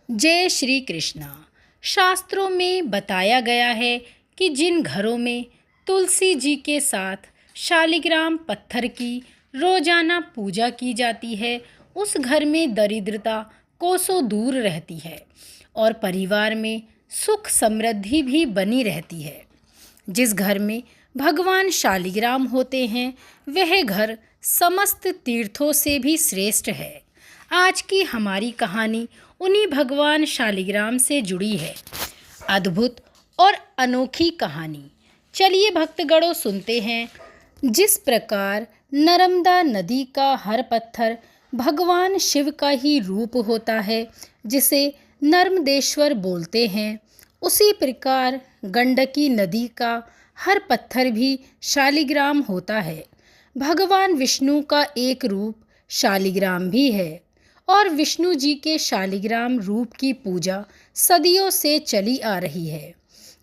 जय श्री कृष्णा। शास्त्रों में बताया गया है कि जिन घरों में तुलसी जी के साथ शालिग्राम पत्थर की रोजाना पूजा की जाती है, उस घर में दरिद्रता कोसों दूर रहती है और परिवार में सुख समृद्धि भी बनी रहती है। जिस घर में भगवान शालिग्राम होते हैं, वह घर समस्त तीर्थों से भी श्रेष्ठ है। आज की हमारी कहानी उन्हीं भगवान शालिग्राम से जुड़ी है। अद्भुत और अनोखी कहानी। चलिए भक्तगणों सुनते हैं। जिस प्रकार नर्मदा नदी का हर पत्थर भगवान शिव का ही रूप होता है, जिसे नर्मदेश्वर बोलते हैं, उसी प्रकार गंडकी नदी का हर पत्थर भी शालिग्राम होता है। भगवान विष्णु का एक रूप शालिग्राम भी है और विष्णु जी के शालिग्राम रूप की पूजा सदियों से चली आ रही है।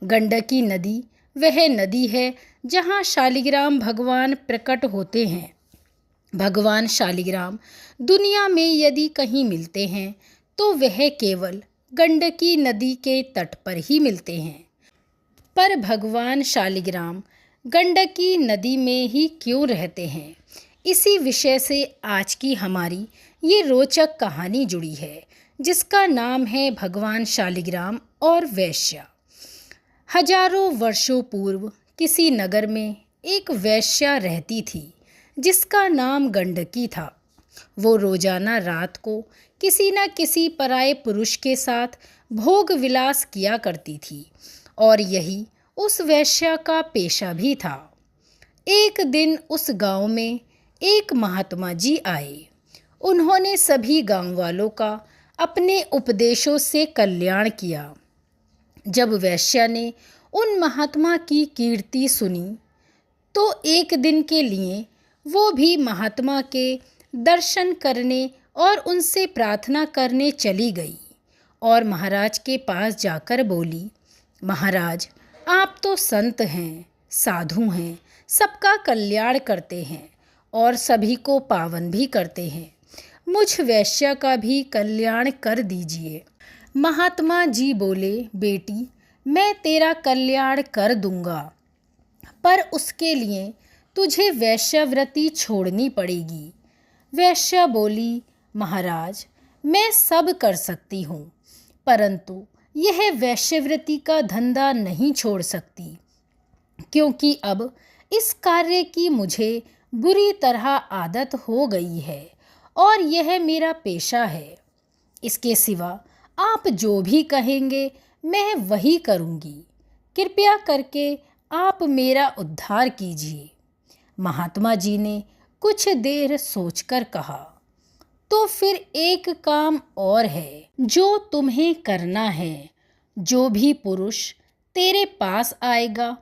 गंडकी नदी वह नदी है जहाँ शालिग्राम भगवान प्रकट होते हैं। भगवान शालिग्राम दुनिया में यदि कहीं मिलते हैं तो वह केवल गंडकी नदी के तट पर ही मिलते हैं। पर भगवान शालिग्राम गंडकी नदी में ही क्यों रहते हैं, इसी विषय से आज की हमारी ये रोचक कहानी जुड़ी है, जिसका नाम है भगवान शालिग्राम और वैश्या। हजारों वर्षों पूर्व किसी नगर में एक वैश्या रहती थी, जिसका नाम गंडकी था। वो रोजाना रात को किसी न किसी पराये पुरुष के साथ भोग विलास किया करती थी और यही उस वैश्या का पेशा भी था। एक दिन उस गांव में एक महात्मा जी आए। उन्होंने सभी गांव वालों का अपने उपदेशों से कल्याण किया। जब वैश्या ने उन महात्मा की कीर्ति सुनी तो एक दिन के लिए वो भी महात्मा के दर्शन करने और उनसे प्रार्थना करने चली गई और महाराज के पास जाकर बोली, महाराज, आप तो संत हैं, साधु हैं, सबका कल्याण करते हैं और सभी को पावन भी करते हैं। मुझ वैश्या का भी कल्याण कर दीजिए। महात्मा जी बोले, बेटी, मैं तेरा कल्याण कर दूंगा, पर उसके लिए तुझे वैश्यावृत्ति छोड़नी पड़ेगी। वैश्या बोली, महाराज, मैं सब कर सकती हूँ, परंतु यह वैश्यवृत्ति का धंधा नहीं छोड़ सकती, क्योंकि अब इस कार्य की मुझे बुरी तरह आदत हो गई है और यह मेरा पेशा है। इसके सिवा आप जो भी कहेंगे मैं वही करूँगी। कृपया करके आप मेरा उद्धार कीजिए। महात्मा जी ने कुछ देर सोचकर कहा, तो फिर एक काम और है जो तुम्हें करना है। जो भी पुरुष तेरे पास आएगा,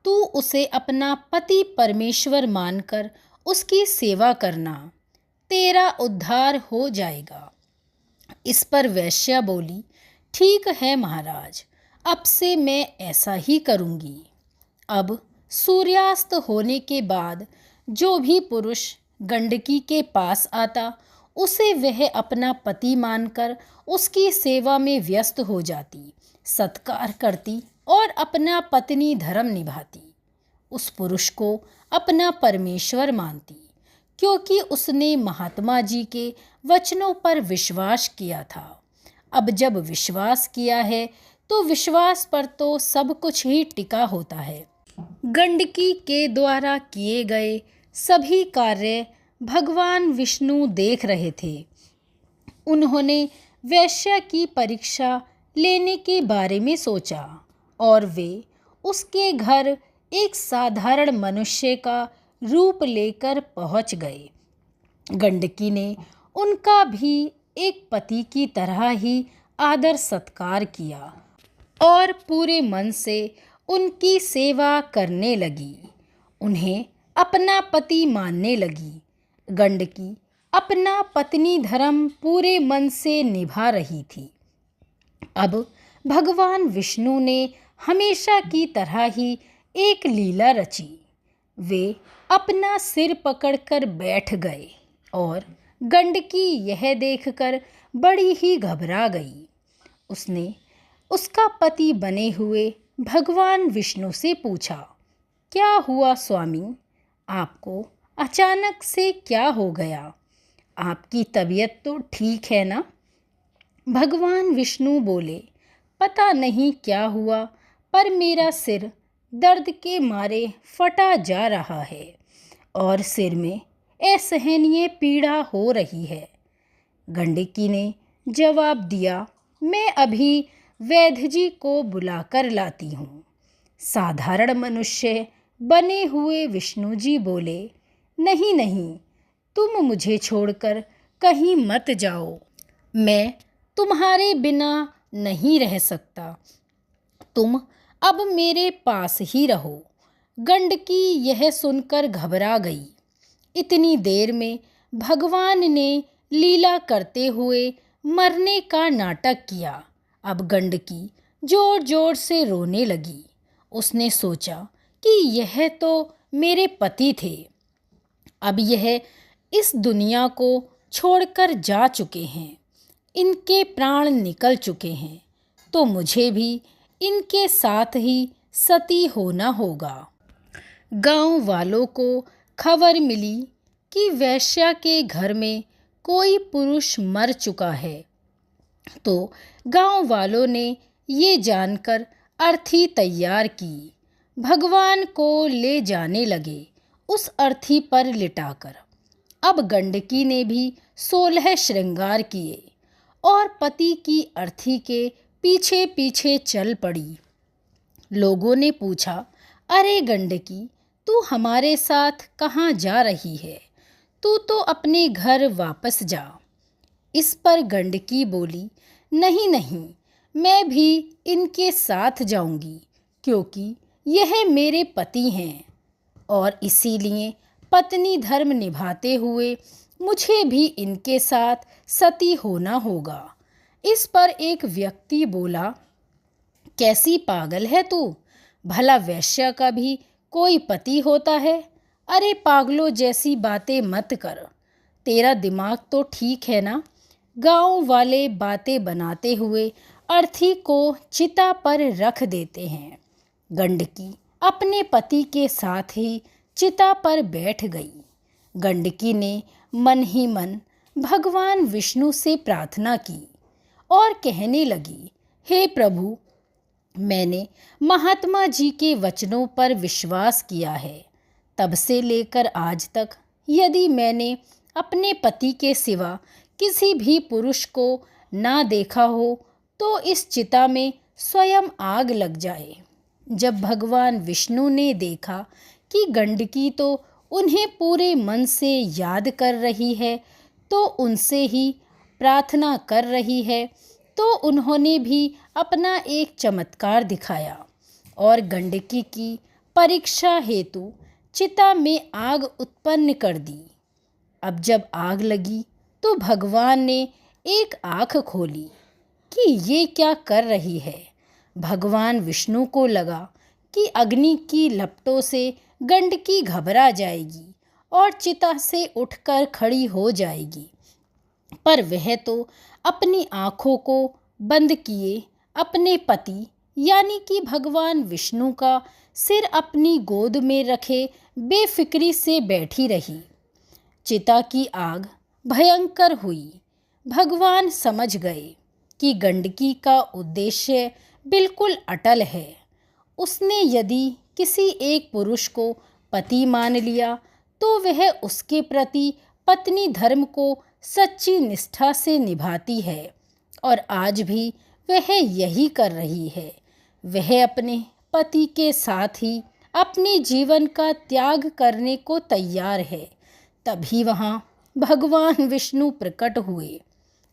तू उसे अपना पति परमेश्वर मानकर उसकी सेवा करना, तेरा उद्धार हो जाएगा। इस पर वैश्या बोली, ठीक है महाराज, अब से मैं ऐसा ही करूँगी। अब सूर्यास्त होने के बाद जो भी पुरुष गंडकी के पास आता, उसे वह अपना पति मानकर उसकी सेवा में व्यस्त हो जाती, सत्कार करती और अपना पत्नी धर्म निभाती। उस पुरुष को अपना परमेश्वर मानती, क्योंकि उसने महात्मा जी के वचनों पर विश्वास किया था। अब जब विश्वास किया है तो विश्वास पर तो सब कुछ ही टिका होता है। गंडकी के द्वारा किए गए सभी कार्य भगवान विष्णु देख रहे थे। उन्होंने वैश्या की परीक्षा लेने के बारे में सोचा और वे उसके घर एक साधारण मनुष्य का रूप लेकर पहुंच गए। गंडकी ने उनका भी एक पति की तरह ही आदर सत्कार किया और पूरे मन से उनकी सेवा करने लगी। उन्हें अपना पति मानने लगी। गंडकी अपना पत्नी धर्म पूरे मन से निभा रही थी। अब भगवान विष्णु ने हमेशा की तरह ही एक लीला रची। वे अपना सिर पकड़कर बैठ गए और गंडकी यह देखकर बड़ी ही घबरा गई। उसने उसका पति बने हुए भगवान विष्णु से पूछा, क्या हुआ स्वामी? आपको अचानक से क्या हो गया? आपकी तबीयत तो ठीक है ना? भगवान विष्णु बोले, पता नहीं क्या हुआ, पर मेरा सिर दर्द के मारे फटा जा रहा है और सिर में असहनीय पीड़ा हो रही है। गंडकी ने जवाब दिया, मैं अभी वैद्य जी को बुलाकर लाती हूँ। साधारण मनुष्य बने हुए विष्णु जी बोले, नहीं नहीं, तुम मुझे छोड़कर कहीं मत जाओ, मैं तुम्हारे बिना नहीं रह सकता, तुम अब मेरे पास ही रहो। गंडकी यह सुनकर घबरा गई। इतनी देर में भगवान ने लीला करते हुए मरने का नाटक किया। अब गंडकी जोर जोर से रोने लगी। उसने सोचा कि यह तो मेरे पति थे, अब यह इस दुनिया को छोड़कर जा चुके हैं, इनके प्राण निकल चुके हैं, तो मुझे भी इनके साथ ही सती होना होगा। गांव वालों को खबर मिली कि वैश्या के घर में कोई पुरुष मर चुका है, तो गांव वालों ने ये जानकर अर्थी तैयार की। भगवान को ले जाने लगे उस अर्थी पर लिटाकर। अब गंडकी ने भी 16 श्रृंगार किए और पति की अर्थी के पीछे पीछे चल पड़ी। लोगों ने पूछा, अरे गंडकी, तू हमारे साथ कहाँ जा रही है? तू तो अपने घर वापस जा। इस पर गंडकी बोली, नहीं नहीं, मैं भी इनके साथ जाऊंगी, क्योंकि यह मेरे पति हैं और इसीलिए पत्नी धर्म निभाते हुए मुझे भी इनके साथ सती होना होगा। इस पर एक व्यक्ति बोला, कैसी पागल है तू? भला वैश्या का भी कोई पति होता है? अरे पागलों जैसी बातें मत कर, तेरा दिमाग तो ठीक है ना? गांव वाले बातें बनाते हुए अर्थी को चिता पर रख देते हैं। गंडकी अपने पति के साथ ही चिता पर बैठ गई। गंडकी ने मन ही मन भगवान विष्णु से प्रार्थना की और कहने लगी, हे प्रभु, मैंने महात्मा जी के वचनों पर विश्वास किया है। तब से लेकर आज तक यदि मैंने अपने पति के सिवा किसी भी पुरुष को ना देखा हो तो इस चिता में स्वयं आग लग जाए। जब भगवान विष्णु ने देखा कि गंडकी तो उन्हें पूरे मन से याद कर रही है, तो उनसे ही प्रार्थना कर रही है, तो उन्होंने भी अपना एक चमत्कार दिखाया और गंडकी की परीक्षा हेतु चिता में आग उत्पन्न कर दी। अब जब आग लगी तो भगवान ने एक आँख खोली कि ये क्या कर रही है। भगवान विष्णु को लगा कि अग्नि की लपटों से गंडकी घबरा जाएगी और चिता से उठकर खड़ी हो जाएगी, पर वह तो अपनी आँखों को बंद किए अपने पति यानी कि भगवान विष्णु का सिर अपनी गोद में रखे बेफिक्री से बैठी रही। चिता की आग भयंकर हुई। भगवान समझ गए कि गंडकी का उद्देश्य बिल्कुल अटल है। उसने यदि किसी एक पुरुष को पति मान लिया तो वह उसके प्रति पत्नी धर्म को सच्ची निष्ठा से निभाती है और आज भी वह यही कर रही है। वह अपने पति के साथ ही अपने जीवन का त्याग करने को तैयार है। तभी वहाँ भगवान विष्णु प्रकट हुए।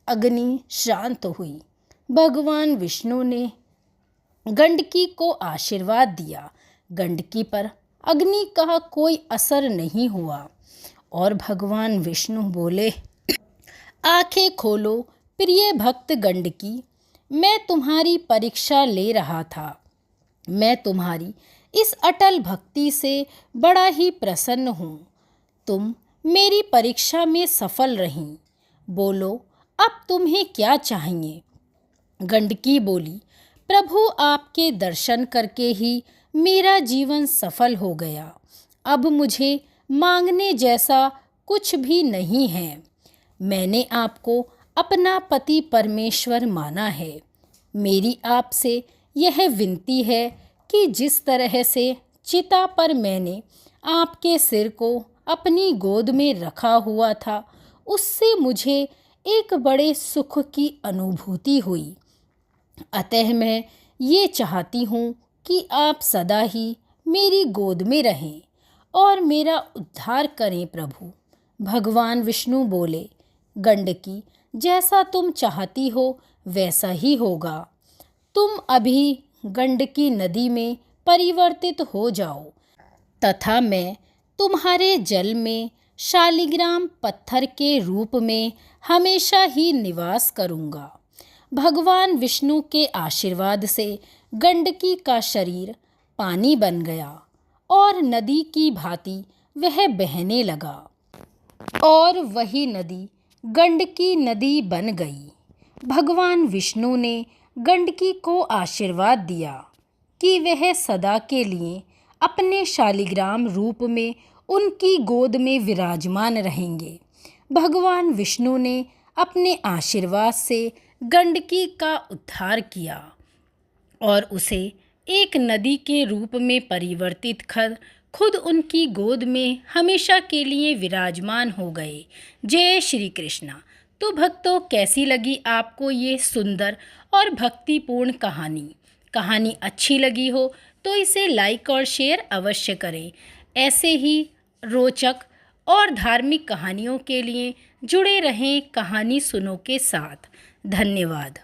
अग्नि शांत हुई। भगवान विष्णु ने गंडकी को आशीर्वाद दिया। गंडकी पर अग्नि का कोई असर नहीं हुआ और भगवान विष्णु बोले, आंखें खोलो प्रिय भक्त गंडकी, मैं तुम्हारी परीक्षा ले रहा था। मैं तुम्हारी इस अटल भक्ति से बड़ा ही प्रसन्न हूँ। तुम मेरी परीक्षा में सफल रहीं। बोलो अब तुम्हें क्या चाहिए? गंडकी बोली, प्रभु आपके दर्शन करके ही मेरा जीवन सफल हो गया। अब मुझे मांगने जैसा कुछ भी नहीं है। मैंने आपको अपना पति परमेश्वर माना है। मेरी आपसे यह विनती है कि जिस तरह से चिता पर मैंने आपके सिर को अपनी गोद में रखा हुआ था, उससे मुझे एक बड़े सुख की अनुभूति हुई। अतः मैं ये चाहती हूँ कि आप सदा ही मेरी गोद में रहें और मेरा उद्धार करें प्रभु। भगवान विष्णु बोले, गंडकी, जैसा तुम चाहती हो वैसा ही होगा। तुम अभी गंडकी नदी में परिवर्तित हो जाओ तथा मैं तुम्हारे जल में शालिग्राम पत्थर के रूप में हमेशा ही निवास करूँगा। भगवान विष्णु के आशीर्वाद से गंडकी का शरीर पानी बन गया और नदी की भांति वह बहने लगा और वही नदी गंडकी नदी बन गई। भगवान विष्णु ने गंडकी को आशीर्वाद दिया कि वह सदा के लिए अपने शालिग्राम रूप में उनकी गोद में विराजमान रहेंगे। भगवान विष्णु ने अपने आशीर्वाद से गंडकी का उद्धार किया और उसे एक नदी के रूप में परिवर्तित कर खुद उनकी गोद में हमेशा के लिए विराजमान हो गए। जय श्री कृष्णा। तो भक्तों, कैसी लगी आपको ये सुंदर और भक्तिपूर्ण कहानी? कहानी अच्छी लगी हो तो इसे लाइक और शेयर अवश्य करें। ऐसे ही रोचक और धार्मिक कहानियों के लिए जुड़े रहें कहानी सुनो के साथ। धन्यवाद।